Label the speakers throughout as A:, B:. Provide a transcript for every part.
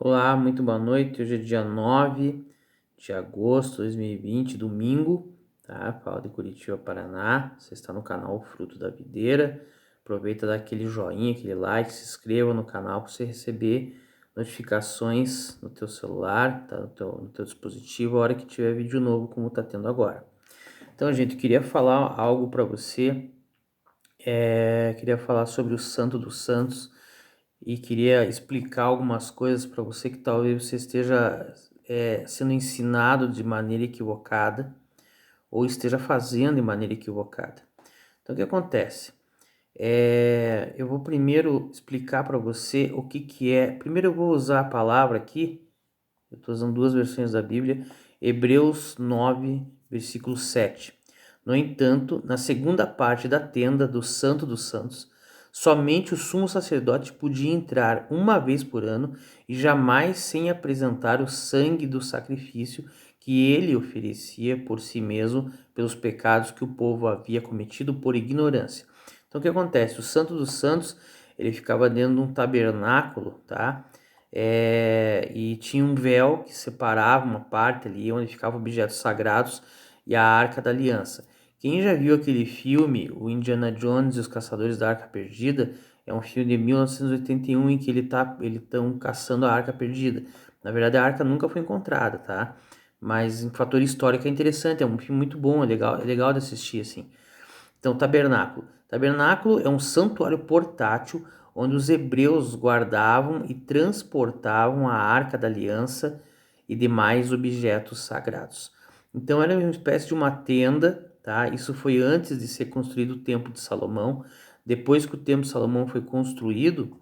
A: Olá, muito boa noite. Hoje é dia 9 de agosto de 2020, domingo, tá? Fala de Curitiba, Paraná. Você está no canal Fruto da Videira. Aproveita, dá aquele joinha, aquele like, se inscreva no canal para você receber notificações no teu celular, tá? No teu dispositivo, a hora que tiver vídeo novo, como tá tendo agora. Então, gente, eu queria falar algo para você. Queria falar sobre o Santo dos Santos e queria explicar algumas coisas para você que talvez você esteja sendo ensinado de maneira equivocada ou esteja fazendo de maneira equivocada. Então, o que acontece? Eu vou primeiro explicar para você o que que é. Primeiro eu vou usar a palavra aqui, eu estou usando duas versões da Bíblia, Hebreus 9, versículo 7. No entanto, na segunda parte da tenda do Santo dos Santos, somente o sumo sacerdote podia entrar uma vez por ano e jamais sem apresentar o sangue do sacrifício que ele oferecia por si mesmo pelos pecados que o povo havia cometido por ignorância. Então o que acontece? O Santo dos Santos, ele ficava dentro de um tabernáculo, tá? E tinha um véu que separava uma parte ali onde ficavam objetos sagrados e a Arca da Aliança. Quem já viu aquele filme, o Indiana Jones e os Caçadores da Arca Perdida, é um filme de 1981 em que eles estão caçando a Arca Perdida. Na verdade, a Arca nunca foi encontrada, tá? Mas em fator histórico é interessante, é um filme muito bom, é legal de assistir, assim. Então, tabernáculo. Tabernáculo é um santuário portátil onde os hebreus guardavam e transportavam a Arca da Aliança e demais objetos sagrados. Então, era uma espécie de uma tenda, tá? Isso foi antes de ser construído o Templo de Salomão. Depois que o Templo de Salomão foi construído,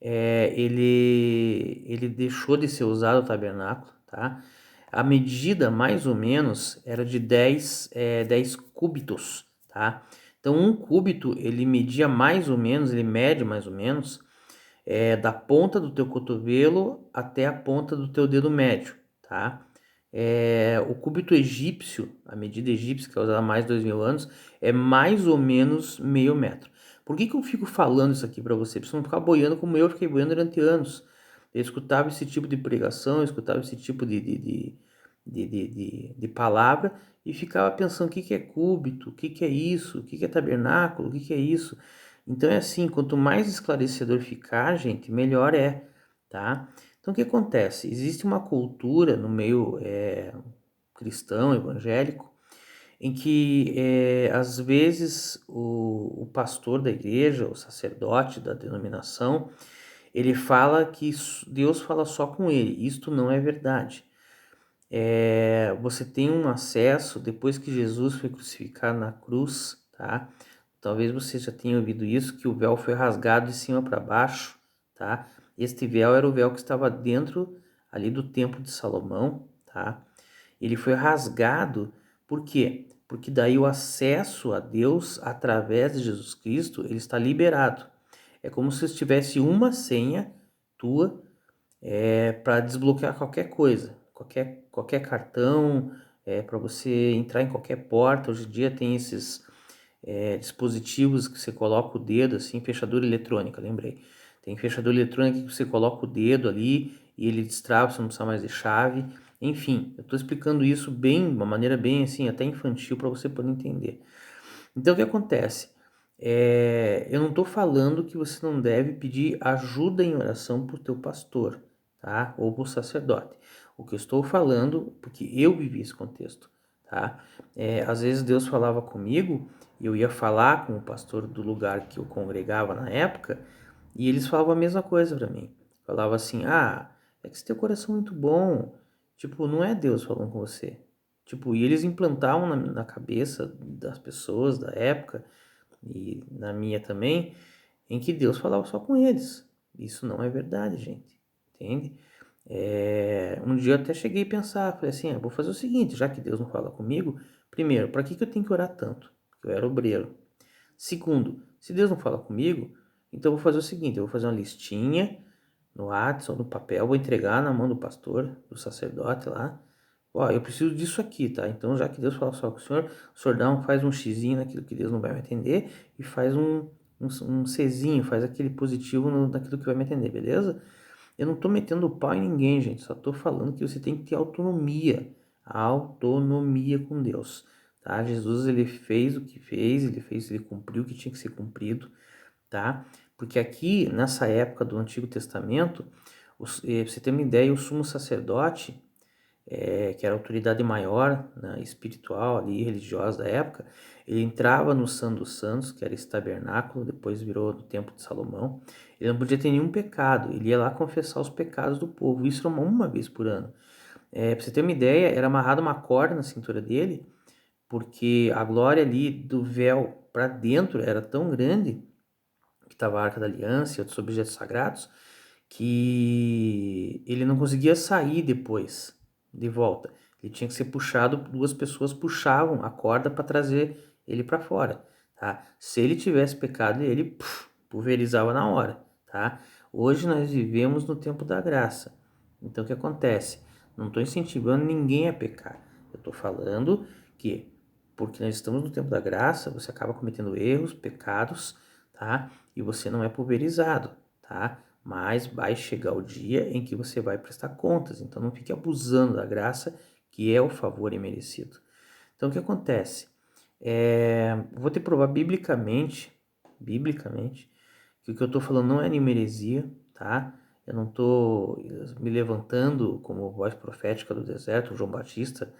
A: ele deixou de ser usado o tabernáculo, tá? A medida, mais ou menos, era de 10 cúbitos, tá? Então, um cúbito, ele media mais ou menos, ele mede mais ou menos, da ponta do teu cotovelo até a ponta do teu dedo médio, tá? O cúbito egípcio, a medida egípcia, que é usada há mais de 2000 anos, é mais ou menos meio metro. Por que que eu fico falando isso aqui para você? Pra você não ficar boiando como eu fiquei boiando durante anos. Eu escutava esse tipo de pregação, eu escutava esse tipo de palavra e ficava pensando o que que é cúbito, o que que é isso, o que que é tabernáculo, o que que é isso. Então é assim, quanto mais esclarecedor ficar, gente, melhor é, tá? Então o que acontece? Existe uma cultura no meio cristão, evangélico, em que às vezes o pastor da igreja, o sacerdote da denominação, ele fala que Deus fala só com ele. Isto não é verdade. Você tem um acesso, depois que Jesus foi crucificado na cruz, tá? Talvez você já tenha ouvido isso, que o véu foi rasgado de cima para baixo, tá? Este véu era o véu que estava dentro ali do Templo de Salomão, tá? Ele foi rasgado, por quê? Porque daí o acesso a Deus através de Jesus Cristo, ele está liberado. É como se tivesse uma senha tua para desbloquear qualquer coisa, qualquer cartão, para você entrar em qualquer porta. Hoje em dia tem esses dispositivos que você coloca o dedo, assim, fechadura eletrônica, lembrei. Tem fechadura eletrônica que você coloca o dedo ali e ele destrava, você não precisa mais de chave. Enfim, eu estou explicando isso bem, de uma maneira bem assim, até infantil para você poder entender. Então o que acontece? Eu não estou falando que você não deve pedir ajuda em oração para o teu pastor, tá? Ou para o sacerdote. O que eu estou falando, porque eu vivi esse contexto, tá? Às vezes Deus falava comigo e eu ia falar com o pastor do lugar que eu congregava na época e eles falavam a mesma coisa para mim. Falava assim, é que você tem o coração muito bom. Tipo, não é Deus falando com você. Tipo, e eles implantavam na cabeça das pessoas da época, e na minha também, em que Deus falava só com eles. Isso não é verdade, gente. Entende? Um dia eu até cheguei a pensar, falei assim, vou fazer o seguinte, já que Deus não fala comigo, primeiro, para que eu tenho que orar tanto? Porque eu era obreiro. Segundo, se Deus não fala comigo, então eu vou fazer o seguinte, eu vou fazer uma listinha no WhatsApp ou no papel, vou entregar na mão do pastor, do sacerdote lá. Ó, eu preciso disso aqui, tá? Então, já que Deus fala só com o senhor faz um xizinho naquilo que Deus não vai me atender e faz um Czinho, faz aquele positivo naquilo que vai me atender, beleza? Eu não estou metendo o pau em ninguém, gente. Só estou falando que você tem que ter autonomia. Autonomia com Deus, tá? Jesus, ele fez o que fez, ele cumpriu o que tinha que ser cumprido, tá? Porque aqui, nessa época do Antigo Testamento, pra você ter uma ideia, o sumo sacerdote, que era a autoridade maior, né, espiritual ali, religiosa da época, ele entrava no Santo dos Santos, que era esse tabernáculo, depois virou do Templo de Salomão. Ele não podia ter nenhum pecado, ele ia lá confessar os pecados do povo, isso era uma vez por ano. Pra você ter uma ideia, era amarrada uma corda na cintura dele, porque a glória ali do véu para dentro era tão grande, que estava a Arca da Aliança e outros objetos sagrados, que ele não conseguia sair depois, de volta. Ele tinha que ser puxado, duas pessoas puxavam a corda para trazer ele para fora, tá? Se ele tivesse pecado, ele pulverizava na hora, tá? Hoje nós vivemos no tempo da graça. Então o que acontece? Não estou incentivando ninguém a pecar. Eu estou falando que, porque nós estamos no tempo da graça, você acaba cometendo erros, pecados, tá? E você não é pulverizado, tá? Mas vai chegar o dia em que você vai prestar contas. Então não fique abusando da graça, que é o favor imerecido. Então o que acontece? Vou te provar biblicamente, que o que eu estou falando não é nenhuma heresia, tá? Eu não estou me levantando como voz profética do deserto, João Batista,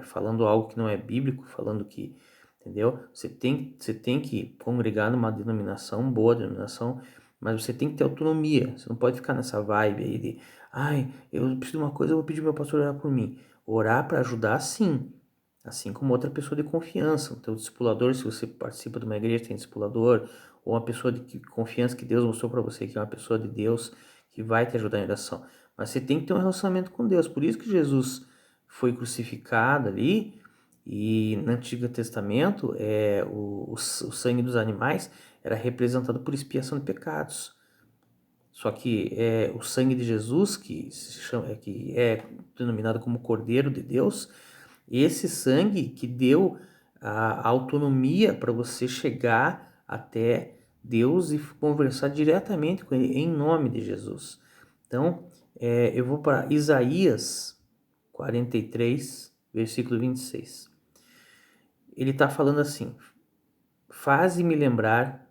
A: falando algo que não é bíblico, falando que, entendeu? Você tem que congregar numa denominação, boa denominação, mas você tem que ter autonomia. Você não pode ficar nessa vibe aí de, ai, eu preciso de uma coisa, eu vou pedir meu pastor orar por mim. Orar para ajudar, sim. Assim como outra pessoa de confiança. Então, o discipulador, se você participa de uma igreja, tem discipulador, ou uma pessoa de confiança que Deus mostrou para você, que é uma pessoa de Deus, que vai te ajudar em oração. Mas você tem que ter um relacionamento com Deus. Por isso que Jesus foi crucificado ali, e no Antigo Testamento, o sangue dos animais era representado por expiação de pecados. Só que o sangue de Jesus, que é denominado como Cordeiro de Deus, esse sangue que deu a autonomia para você chegar até Deus e conversar diretamente com Ele em nome de Jesus. Então, eu vou para Isaías 43, versículo 26. Ele está falando assim: faze-me lembrar,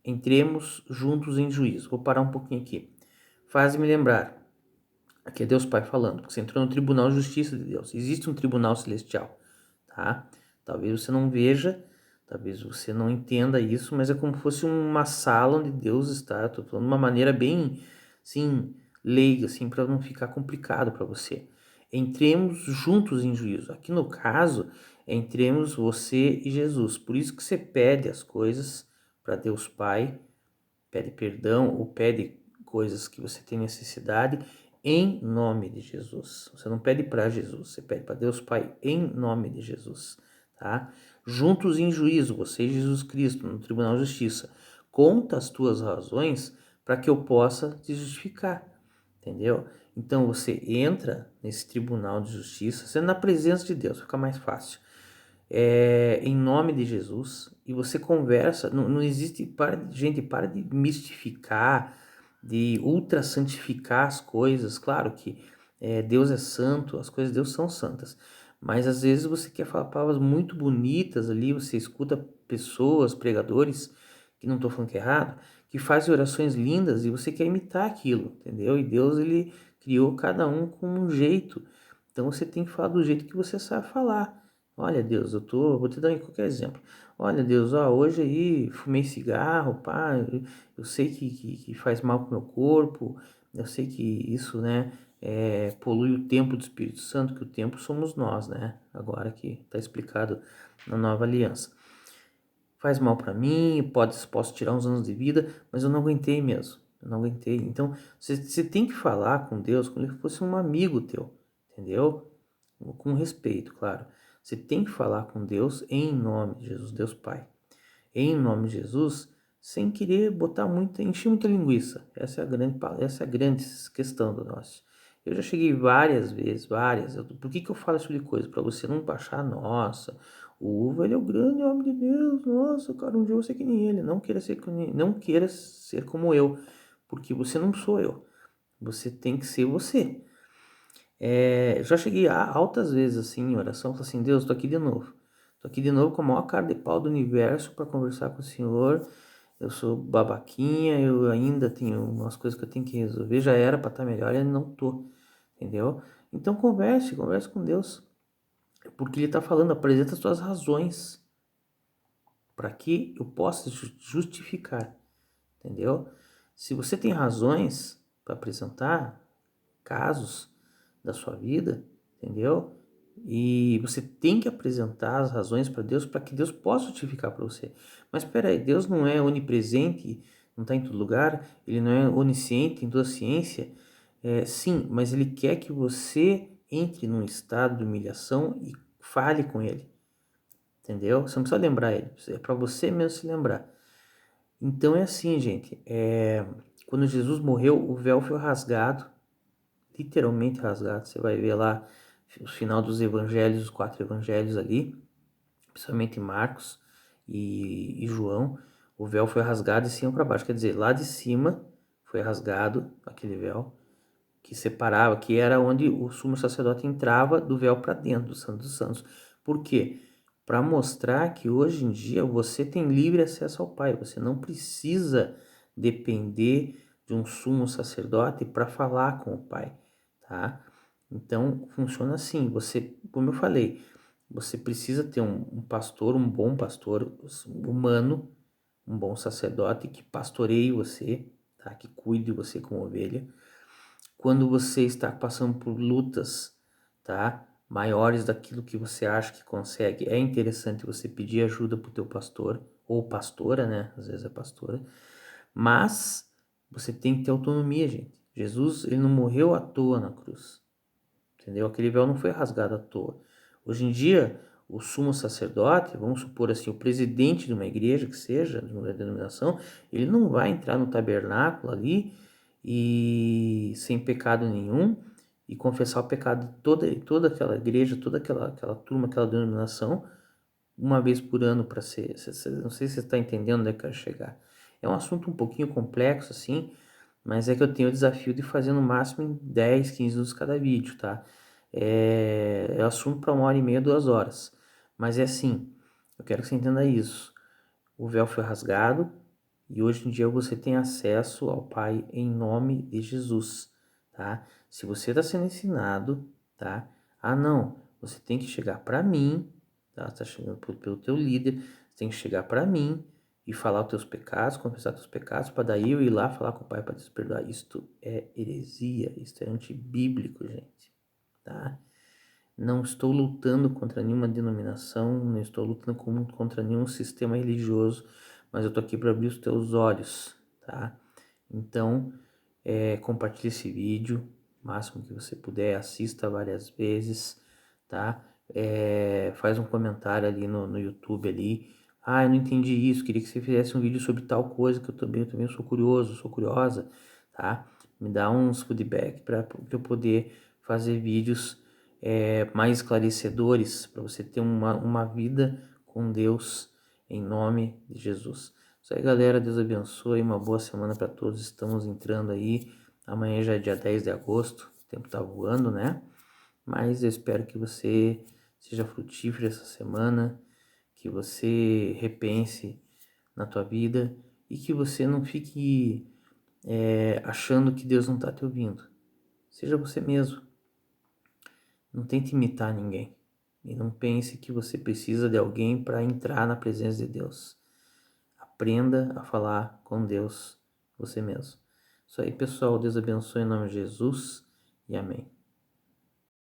A: entremos juntos em juízo. Vou parar um pouquinho aqui. Faze-me lembrar. Aqui é Deus Pai falando, porque você entrou no tribunal de justiça de Deus. Existe um tribunal celestial, tá? Talvez você não veja, talvez você não entenda isso, mas é como se fosse uma sala onde Deus está. Estou falando de uma maneira bem, assim, leiga, assim, para não ficar complicado para você. Entremos juntos em juízo. Aqui no caso, entremos você e Jesus. Por isso que você pede as coisas para Deus Pai, pede perdão ou pede coisas que você tem necessidade em nome de Jesus. Você não pede para Jesus, você pede para Deus Pai em nome de Jesus, tá? Juntos em juízo, você e Jesus Cristo, no Tribunal de Justiça. Conta as tuas razões para que eu possa te justificar, entendeu? Então você entra nesse Tribunal de Justiça, sendo na presença de Deus, fica mais fácil. Em nome de Jesus, e você conversa, não existe, gente, para de mistificar, de ultra santificar as coisas. Claro que Deus é santo, as coisas de Deus são santas, mas às vezes você quer falar palavras muito bonitas ali, você escuta pessoas, pregadores, que não estou falando que é errado, que fazem orações lindas e você quer imitar aquilo, entendeu? E Deus, ele criou cada um com um jeito, então você tem que falar do jeito que você sabe falar. Olha, Deus, vou te dar qualquer exemplo. Olha, Deus, hoje aí fumei cigarro, pá, eu sei que faz mal pro meu corpo, eu sei que isso, né, polui o templo do Espírito Santo, que o templo somos nós, né, agora que está explicado na nova aliança. Faz mal para mim, posso tirar uns anos de vida, mas eu não aguentei mesmo, eu não aguentei. Então, você tem que falar com Deus como se fosse um amigo teu, entendeu? Com respeito, claro. Você tem que falar com Deus em nome de Jesus, Deus Pai. Em nome de Jesus, sem querer encher muita linguiça. Essa é a grande questão do nosso. Eu já cheguei várias vezes, por que eu falo esse tipo de coisa? Para você não baixar, nossa, o Uva, ele é o grande homem de Deus, nossa, cara, um dia eu vou ser que nem ele. Não queira ser como eu, porque você não sou eu. Você tem que ser você. Já cheguei a altas vezes assim em oração, falei assim, Deus, tô aqui de novo. Tô aqui de novo com a maior cara de pau do universo para conversar com o Senhor. Eu sou babaquinha, eu ainda tenho umas coisas que eu tenho que resolver, já era para estar melhor e não tô, entendeu? Então converse com Deus, porque Ele tá falando, apresenta as tuas razões para que eu possa justificar, entendeu? Se você tem razões para apresentar, casos da sua vida, entendeu? E você tem que apresentar as razões para Deus para que Deus possa justificar para você. Mas espera aí, Deus não é onipresente, não está em todo lugar, Ele não é onisciente em toda a ciência. Sim, mas Ele quer que você entre num estado de humilhação e fale com Ele, entendeu? Você não precisa lembrar Ele, é para você mesmo se lembrar. Então é assim, gente, quando Jesus morreu, o véu foi rasgado, literalmente rasgado. Você vai ver lá o final dos evangelhos, os 4 evangelhos ali, principalmente Marcos e João, o véu foi rasgado de cima para baixo. Quer dizer, lá de cima foi rasgado aquele véu que separava, que era onde o sumo sacerdote entrava do véu para dentro do Santo dos Santos. Por quê? Para mostrar que hoje em dia você tem livre acesso ao Pai, você não precisa depender de um sumo sacerdote para falar com o Pai, tá? Então funciona assim, você, como eu falei, você precisa ter um pastor, um bom pastor humano, um bom sacerdote que pastoreie você, tá? Que cuide de você como ovelha. Quando você está passando por lutas, tá? Maiores daquilo que você acha que consegue, é interessante você pedir ajuda pro teu pastor ou pastora, né? Às vezes é pastora, mas você tem que ter autonomia, gente. Jesus, ele não morreu à toa na cruz, entendeu? Aquele véu não foi rasgado à toa. Hoje em dia, o sumo sacerdote, vamos supor assim, o presidente de uma igreja que seja, de uma denominação, ele não vai entrar no tabernáculo ali e sem pecado nenhum e confessar o pecado de toda aquela igreja, toda aquela turma, aquela denominação, uma vez por ano para ser. Não sei se você está entendendo onde eu quero chegar. É um assunto um pouquinho complexo assim, mas é que eu tenho o desafio de fazer no máximo em 10, 15 minutos cada vídeo, tá? É assunto para 1 hora e meia, 2 horas. Mas é assim, eu quero que você entenda isso. O véu foi rasgado e hoje em dia você tem acesso ao Pai em nome de Jesus, tá? Se você está sendo ensinado, tá? Ah, não, você tem que chegar para mim, tá? Você tá chegando pelo teu líder, você tem que chegar para mim e falar os teus pecados, confessar os teus pecados, para daí eu ir lá falar com o Pai para te perdoar. Isto é heresia, isto é antibíblico, gente, tá? Não estou lutando contra nenhuma denominação, não estou lutando contra nenhum sistema religioso, mas eu tô aqui para abrir os teus olhos, tá? Então, compartilhe esse vídeo, o máximo que você puder, assista várias vezes, tá? Faz um comentário ali no YouTube ali. Ah, eu não entendi isso, queria que você fizesse um vídeo sobre tal coisa que eu também sou curioso, sou curiosa, tá? Me dá uns feedback para eu poder fazer vídeos mais esclarecedores para você ter uma vida com Deus em nome de Jesus. Isso aí, galera. Deus abençoe. Uma boa semana para todos. Estamos entrando aí. Amanhã já é dia 10 de agosto. O tempo tá voando, né? Mas eu espero que você seja frutífero essa semana, que você repense na tua vida e que você não fique achando que Deus não tá te ouvindo. Seja você mesmo. Não tente imitar ninguém. E não pense que você precisa de alguém para entrar na presença de Deus. Aprenda a falar com Deus você mesmo. Isso aí, pessoal. Deus abençoe em nome de Jesus e amém.